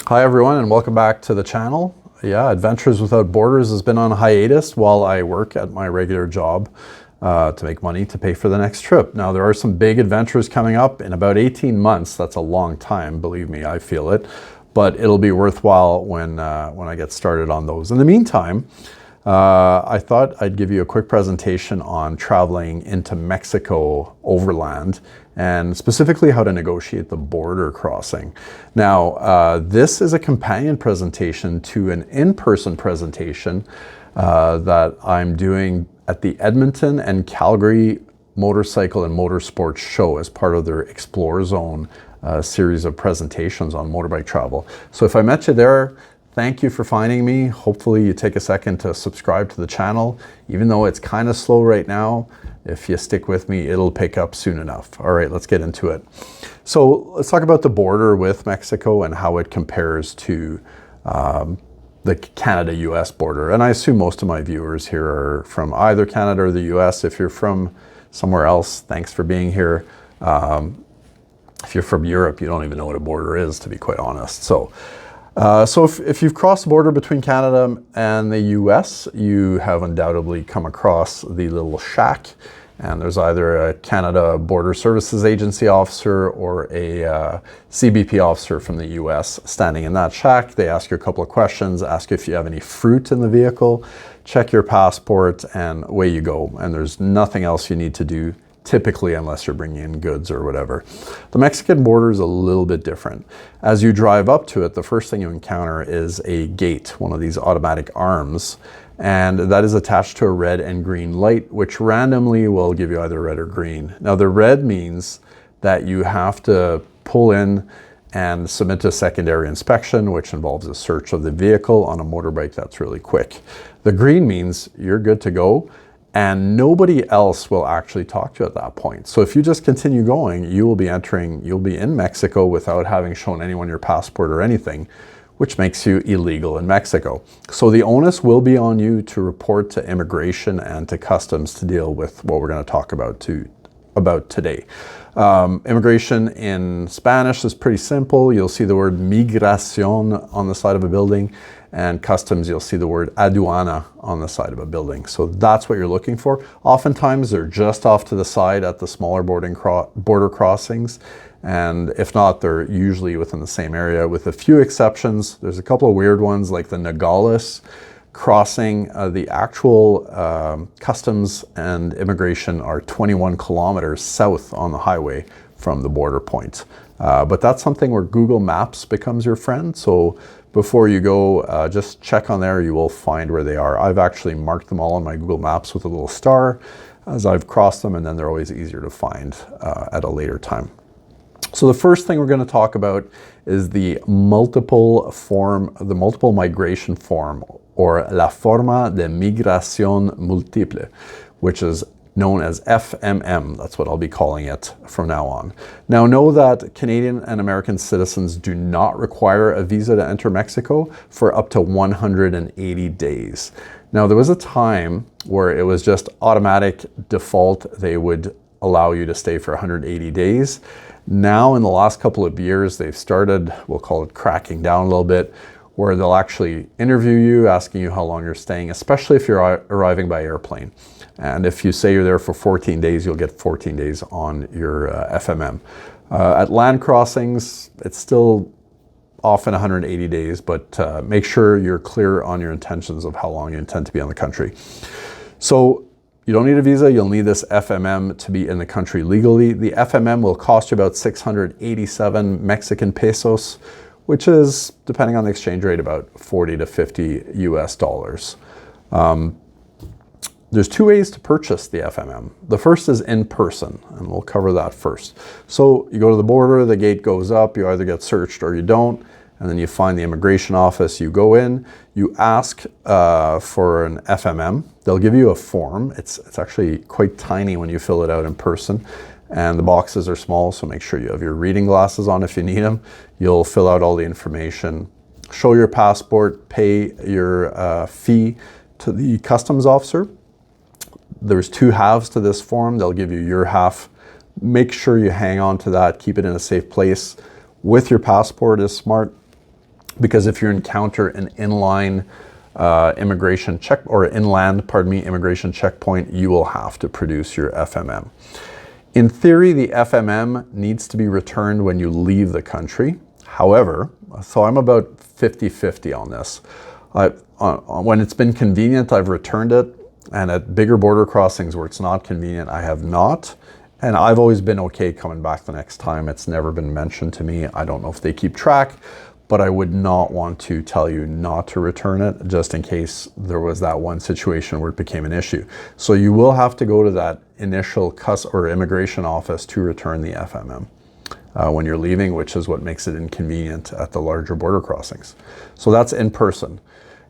Hi everyone, and welcome back to the channel. Yeah, Adventures Without Borders has been on hiatus while I work at my regular job to make money to pay for the next trip. Now, there are some big adventures coming up in about 18 months. That's a long time, believe me, I feel it. But it'll be worthwhile when I get started on those. In the meantime, I thought I'd give you a quick presentation on traveling into Mexico overland, and specifically how to negotiate the border crossing. Now, this is a companion presentation to an in-person presentation that I'm doing at the Edmonton and Calgary Motorcycle and Motorsports Show as part of their Explore Zone series of presentations on motorbike travel. So if I met you there, thank you for finding me. Hopefully you take a second to subscribe to the channel. Even though it's kind of slow right now, if you stick with me, it'll pick up soon enough. All right, let's get into it. So let's talk about the border with Mexico and how it compares to the Canada-US border. And I assume most of my viewers here are from either Canada or the US. If you're from somewhere else, thanks for being here. If you're from Europe, you don't even know what a border is, to be quite honest. So if you've crossed the border between Canada and the US, you have undoubtedly come across the little shack, and there's either a Canada Border Services Agency officer or a CBP officer from the US standing in that shack. They ask you a couple of questions, ask you if you have any fruit in the vehicle, check your passport, and away you go. And there's nothing else you need to do typically, unless you're bringing in goods or whatever. The Mexican border is a little bit different. As you drive up to it, the first thing you encounter is a gate, one of these automatic arms, and that is attached to a red and green light, which randomly will give you either red or green. Now, the red means that you have to pull in and submit to secondary inspection, which involves a search of the vehicle. On a motorbike, that's really quick. The green means you're good to go, and nobody else will actually talk to you at that point. So if you just continue going, you'll be in Mexico without having shown anyone your passport or anything, which makes you illegal in Mexico. So the onus will be on you to report to immigration and to customs to deal with what we're going to talk about today. Immigration in Spanish is pretty simple. You'll see the word migración on the side of a building, and customs, you'll see the word aduana on the side of a building. So that's what you're looking for. Oftentimes they're just off to the side at the smaller border crossings, and if not, they're usually within the same area with a few exceptions. There's a couple of weird ones like the Nogales crossing. The actual customs and immigration are 21 kilometers south on the highway from the border point. But that's something where Google Maps becomes your friend. So before you go, just check on there, you will find where they are. I've actually marked them all on my Google Maps with a little star as I've crossed them, and then they're always easier to find at a later time. So the first thing we're going to talk about is the multiple migration form, or la Forma de Migración Multiple, which is known as FMM. That's what I'll be calling it from now on. Now, know that Canadian and American citizens do not require a visa to enter Mexico for up to 180 days. Now, there was a time where it was just automatic default. They would allow you to stay for 180 days. Now, in the last couple of years, they've started, we'll call it cracking down a little bit, where they'll actually interview you, asking you how long you're staying, especially if you're arriving by airplane. And if you say you're there for 14 days, you'll get 14 days on your FMM. At land crossings, it's still often 180 days, but make sure you're clear on your intentions of how long you intend to be on the country. So you don't need a visa, you'll need this FMM to be in the country legally. The FMM will cost you about 687 Mexican pesos, which is, depending on the exchange rate, about 40 to 50 US dollars. There's two ways to purchase the FMM. The first is in person, and we'll cover that first. So you go to the border, the gate goes up, you either get searched or you don't, and then you find the immigration office, you go in, you ask for an FMM. They'll give you a form. It's actually quite tiny when you fill it out in person, and the boxes are small, so make sure you have your reading glasses on if you need them. You'll fill out all the information, show your passport, pay your fee to the customs officer. There's two halves to this form. They'll give you your half. Make sure you hang on to that, keep it in a safe place. With your passport is smart. because if you encounter an inline immigration check or inland, pardon me, immigration checkpoint, you will have to produce your FMM. In theory, the FMM needs to be returned when you leave the country. However, so I'm about 50-50 on this. When it's been convenient, I've returned it, and at bigger border crossings where it's not convenient, I have not. And I've always been okay coming back the next time. It's never been mentioned to me. I don't know if they keep track, but I would not want to tell you not to return it just in case there was that one situation where it became an issue. So you will have to go to that initial or immigration office to return the FMM when you're leaving, which is what makes it inconvenient at the larger border crossings. So that's in person.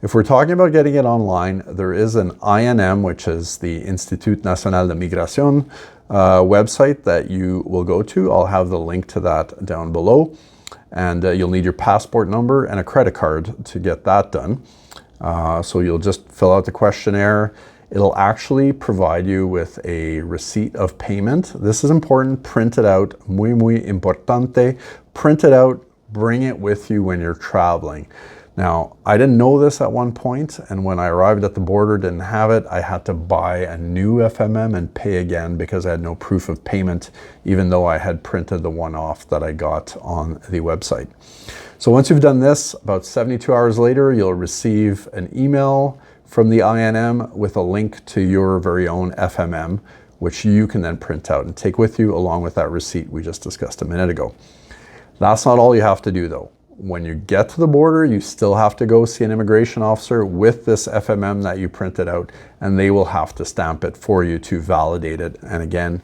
If we're talking about getting it online, there is an INM, which is the Institut National de Migration website that you will go to. I'll have the link to that down below. And you'll need your passport number and a credit card to get that done. So you'll just fill out the questionnaire. It'll actually provide you with a receipt of payment. This is important. Print it out. Muy importante. Print it out. Bring it with you when you're traveling. Now, I didn't know this at one point, and when I arrived at the border, didn't have it. I had to buy a new FMM and pay again because I had no proof of payment, even though I had printed the one off that I got on the website. So once you've done this, about 72 hours later, you'll receive an email from the INM with a link to your very own FMM, which you can then print out and take with you along with that receipt we just discussed a minute ago. That's not all you have to do though. When you get to the border, you still have to go see an immigration officer with this FMM that you printed out, and they will have to stamp it for you to validate it, and again,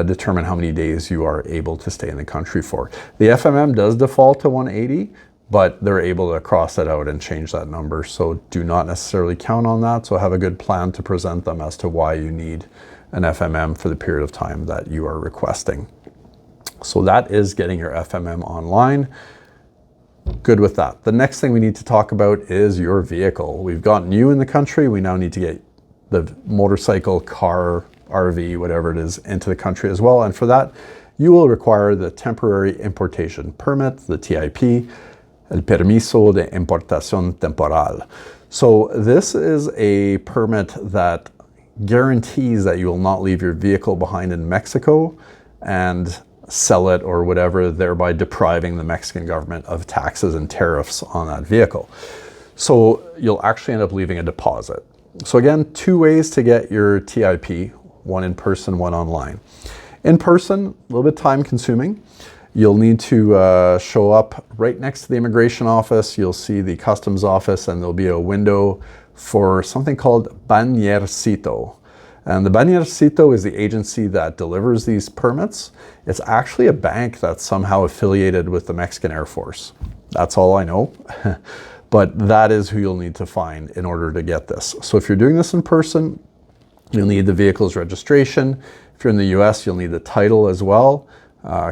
determine how many days you are able to stay in the country for. The FMM does default to 180, but they're able to cross it out and change that number, so do not necessarily count on that. So have a good plan to present them as to why you need an FMM for the period of time that you are requesting. So that is getting your FMM online. Good with that. The next thing we need to talk about is your vehicle. We've gotten you in the country. We now need to get the motorcycle, car, RV, whatever it is, into the country as well. And for that, you will require the temporary importation permit, the TIP, el permiso de importación temporal. So this is a permit that guarantees that you will not leave your vehicle behind in Mexico and sell it or whatever, thereby depriving the Mexican government of taxes and tariffs on that vehicle. So you'll actually end up leaving a deposit. So again, two ways to get your TIP, one in person, one online. In person, a little bit time consuming. You'll need to show up right next to the immigration office. You'll see the customs office and there'll be a window for something called Bañercito. And the Bañercito is the agency that delivers these permits. It's actually a bank that's somehow affiliated with the Mexican Air Force. That's all I know. But that is who you'll need to find in order to get this. So if you're doing this in person, you'll need the vehicle's registration. If you're in the US, you'll need the title as well.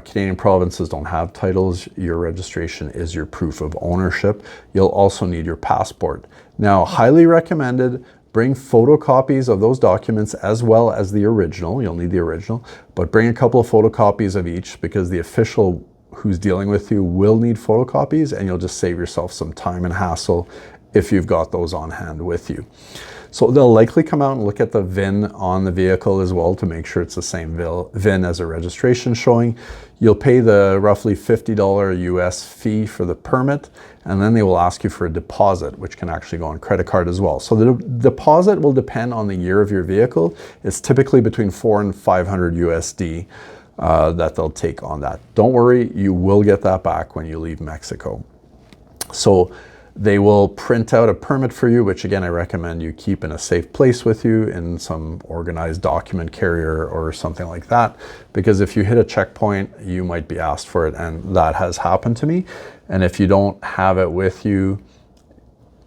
Canadian provinces don't have titles. Your registration is your proof of ownership. You'll also need your passport. Now, highly recommended, bring photocopies of those documents as well as the original. You'll need the original, but bring a couple of photocopies of each because the official who's dealing with you will need photocopies, and you'll just save yourself some time and hassle if you've got those on hand with you. So they'll likely come out and look at the VIN on the vehicle as well to make sure it's the same VIN as a registration showing. You'll pay the roughly $50 US fee for the permit, and then they will ask you for a deposit, which can actually go on credit card as well. So the deposit will depend on the year of your vehicle. It's typically between $400 and $500 USD that they'll take on that. Don't worry, you will get that back when you leave Mexico. So they will print out a permit for you, which again, I recommend you keep in a safe place with you in some organized document carrier or something like that, because if you hit a checkpoint, you might be asked for it, and that has happened to me. And if you don't have it with you,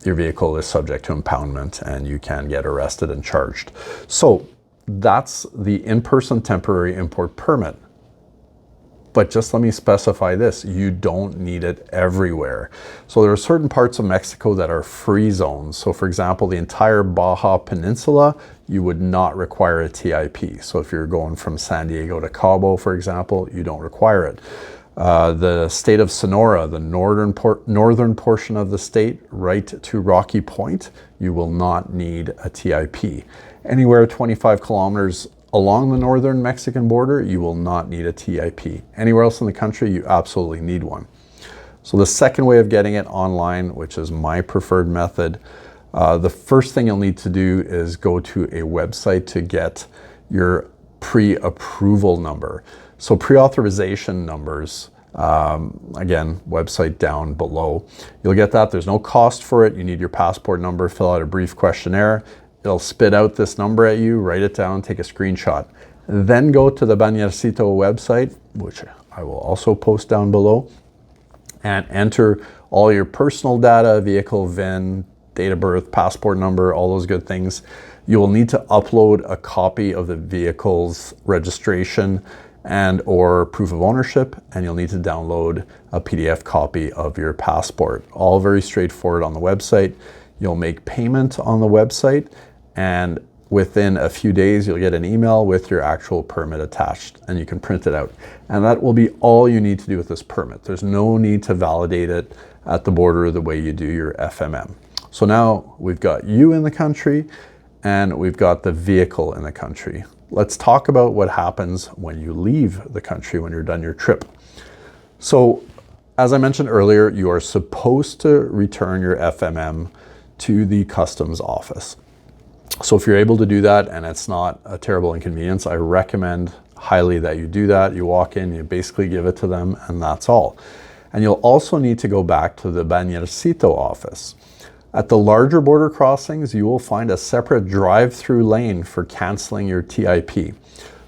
your vehicle is subject to impoundment and you can get arrested and charged. So that's the in-person temporary import permit. But just let me specify this, you don't need it everywhere. So there are certain parts of Mexico that are free zones. So for example, the entire Baja Peninsula, you would not require a TIP. So if you're going from San Diego to Cabo, for example, you don't require it. The state of Sonora, the northern portion of the state, right to Rocky Point, you will not need a TIP. Anywhere 25 kilometers along the northern Mexican border, you will not need a TIP. Anywhere else in the country, you absolutely need one. So the second way of getting it online, which is my preferred method, the first thing you'll need to do is go to a website to get your pre-approval number. So pre-authorization numbers, again, website down below. You'll get that. There's no cost for it. You need your passport number, fill out a brief questionnaire. It'll spit out this number at you, write it down, take a screenshot. Then go to the Bañercito website, which I will also post down below, and enter all your personal data, vehicle VIN, date of birth, passport number, all those good things. You will need to upload a copy of the vehicle's registration and or proof of ownership, and you'll need to download a PDF copy of your passport. All very straightforward on the website. You'll make payment on the website, and within a few days you'll get an email with your actual permit attached, and you can print it out. And that will be all you need to do with this permit. There's no need to validate it at the border the way you do your FMM. So now we've got you in the country and we've got the vehicle in the country. Let's talk about what happens when you leave the country, when you're done your trip. So as I mentioned earlier, you are supposed to return your FMM to the customs office. So if you're able to do that and it's not a terrible inconvenience, I recommend highly that you do that. You walk in, you basically give it to them, and that's all. And you'll also need to go back to the Bañercito office. At the larger border crossings, you will find a separate drive-through lane for canceling your TIP.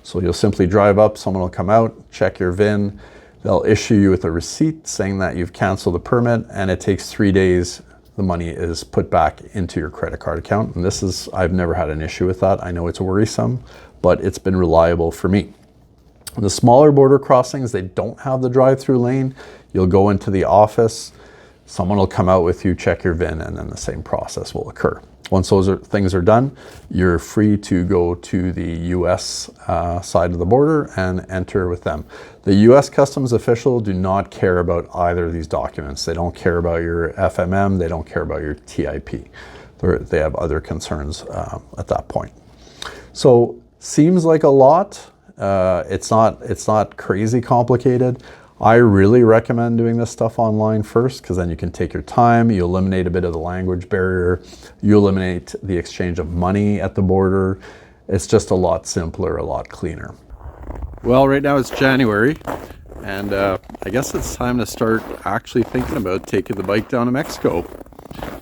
So you'll simply drive up, someone will come out, check your VIN, they'll issue you with a receipt saying that you've canceled the permit, and it takes 3 days. The money is put back into your credit card account. And I've never had an issue with that. I know it's worrisome, but it's been reliable for me. The smaller border crossings, they don't have the drive-through lane. You'll go into the office, someone will come out with you, check your VIN, and then the same process will occur. Once those things are done, you're free to go to the US side of the border and enter with them. The US customs official do not care about either of these documents. They don't care about your FMM, they don't care about your TIP. They have other concerns at that point. So seems like a lot. It's not crazy complicated. I really recommend doing this stuff online first, because then you can take your time, you eliminate a bit of the language barrier, you eliminate the exchange of money at the border. It's just a lot simpler, a lot cleaner. Well, right now it's January, and I guess it's time to start actually thinking about taking the bike down to Mexico.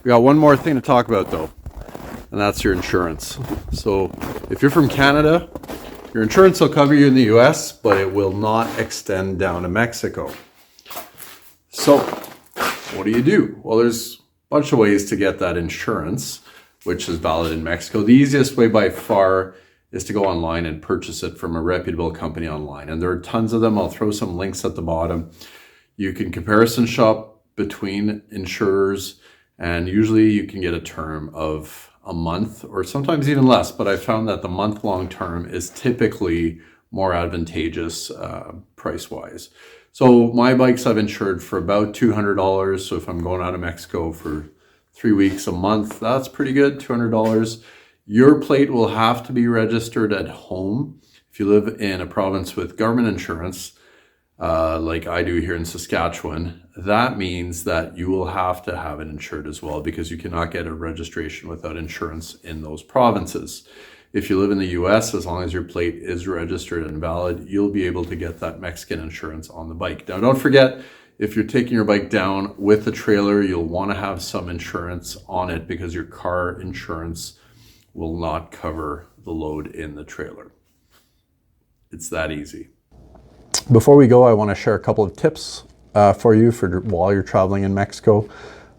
We got one more thing to talk about though, and that's your insurance. So if you're from Canada, your insurance will cover you in the US, but it will not extend down to Mexico. So what do? Well, there's a bunch of ways to get that insurance, which is valid in Mexico. The easiest way by far is to go online and purchase it from a reputable company online. And there are tons of them. I'll throw some links at the bottom. You can comparison shop between insurers, and usually you can get a term of a month or sometimes even less, but I found that the month-long term is typically more advantageous price-wise. So my bikes I've insured for about $200. So if I'm going out of Mexico for 3 weeks a month, that's pretty good, $200. Your plate will have to be registered at home. If you live in a province with government insurance, like I do here in Saskatchewan, that means that you will have to have it insured as well, because you cannot get a registration without insurance in those provinces. If you live in the US, as long as your plate is registered and valid, you'll be able to get that Mexican insurance on the bike. Now, don't forget, if you're taking your bike down with the trailer, you'll want to have some insurance on it, because your car insurance will not cover the load in the trailer. It's that easy. Before we go, I want to share a couple of tips for you while you're traveling in Mexico.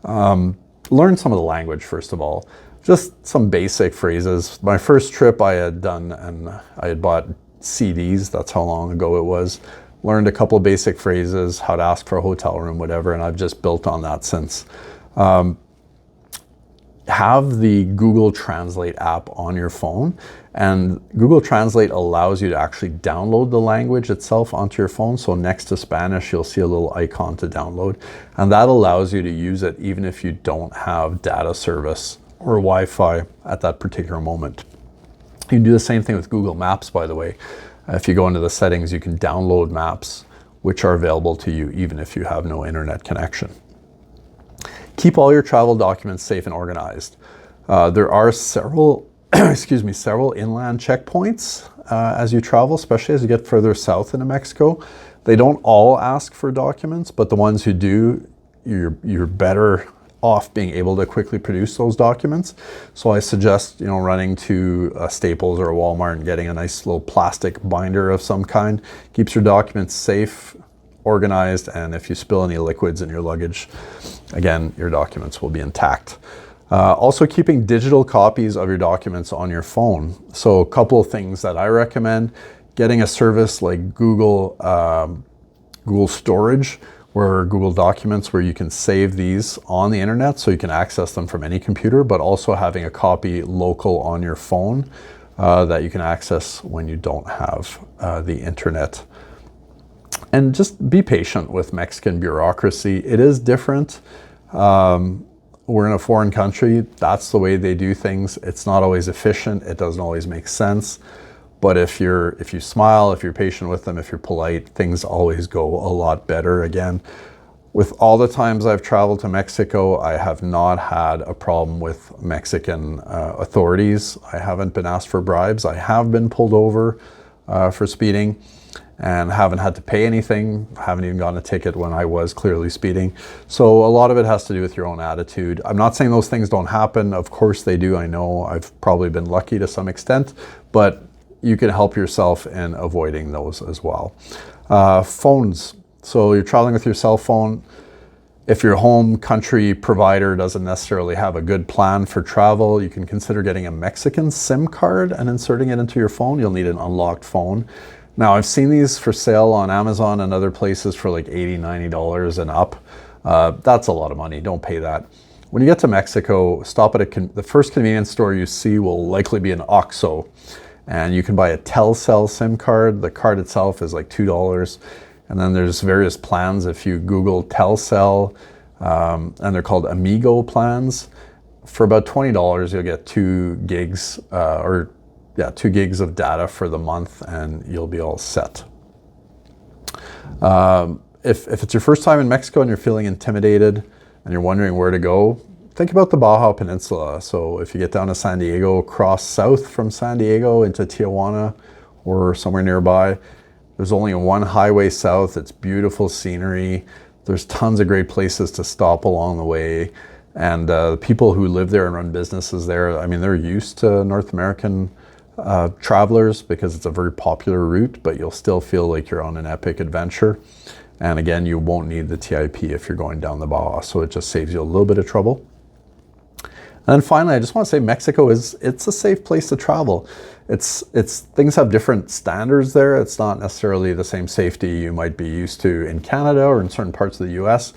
Learn some of the language, first of all. Just some basic phrases. My first trip I had done, and I had bought CDs, that's how long ago it was. Learned a couple of basic phrases, how to ask for a hotel room, whatever, and I've just built on that since. have the Google Translate app on your phone, and Google Translate allows you to actually download the language itself onto your phone. So next to Spanish, you'll see a little icon to download, and that allows you to use it even if you don't have data service or Wi-Fi at that particular moment. You can do the same thing with Google Maps, by the way. If you go into the settings, you can download maps which are available to you even if you have no internet connection. Keep all your travel documents safe and organized. There are several, several inland checkpoints as you travel, especially as you get further south into Mexico. They don't all ask for documents, but the ones who do, you're better off being able to quickly produce those documents. So I suggest, running to a Staples or a Walmart and getting a nice little plastic binder of some kind. Keeps your documents safe, organized, and if you spill any liquids in your luggage, again, your documents will be intact. Also keeping digital copies of your documents on your phone. So a couple of things that I recommend: getting a service like Google Storage, where Google Documents, where you can save these on the internet so you can access them from any computer, but also having a copy local on your phone that you can access when you don't have the internet. And just be patient with Mexican bureaucracy. It is different. We're in a foreign country. That's the way they do things. It's not always efficient. It doesn't always make sense. But if you smile, if you're patient with them, if you're polite, things always go a lot better. Again, with all the times I've traveled to Mexico, I have not had a problem with Mexican authorities. I haven't been asked for bribes. I have been pulled over for speeding and haven't had to pay anything. Haven't even gotten a ticket when I was clearly speeding. So a lot of it has to do with your own attitude. I'm not saying those things don't happen. Of course they do. I know I've probably been lucky to some extent, but you can help yourself in avoiding those as well. Phones. So you're traveling with your cell phone. If your home country provider doesn't necessarily have a good plan for travel, you can consider getting a Mexican SIM card and inserting it into your phone. You'll need an unlocked phone. Now, I've seen these for sale on Amazon and other places for like $80, $90 and up. That's a lot of money. Don't pay that. When you get to Mexico, stop at the first convenience store you see will likely be an OXXO. And you can buy a Telcel SIM card. The card itself is like $2. And then there's various plans. If you Google Telcel, and they're called Amigo plans, for about $20, you'll get 2 gigs, 2 gigs of data for the month, and you'll be all set. If it's your first time in Mexico and you're feeling intimidated and you're wondering where to go, think about the Baja Peninsula. So if you get down to San Diego, cross south from San Diego into Tijuana or somewhere nearby, there's only one highway south. It's beautiful scenery. There's tons of great places to stop along the way. And the people who live there and run businesses there, I mean, they're used to North American travelers because it's a very popular route, but you'll still feel like you're on an epic adventure. And again, you won't need the TIP if you're going down the Baja, so it just saves you a little bit of trouble. And then finally, I just want to say Mexico it's a safe place to travel. Things have different standards there. It's not necessarily the same safety you might be used to in Canada or in certain parts of the US.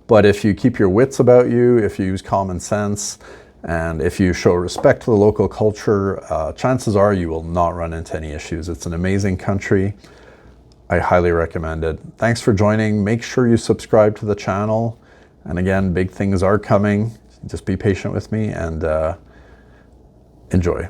But if you keep your wits about you, if you use common sense, and if you show respect to the local culture, chances are you will not run into any issues. It's an amazing country. I highly recommend it. Thanks for joining. Make sure you subscribe to the channel. And again, big things are coming. Just be patient with me and enjoy.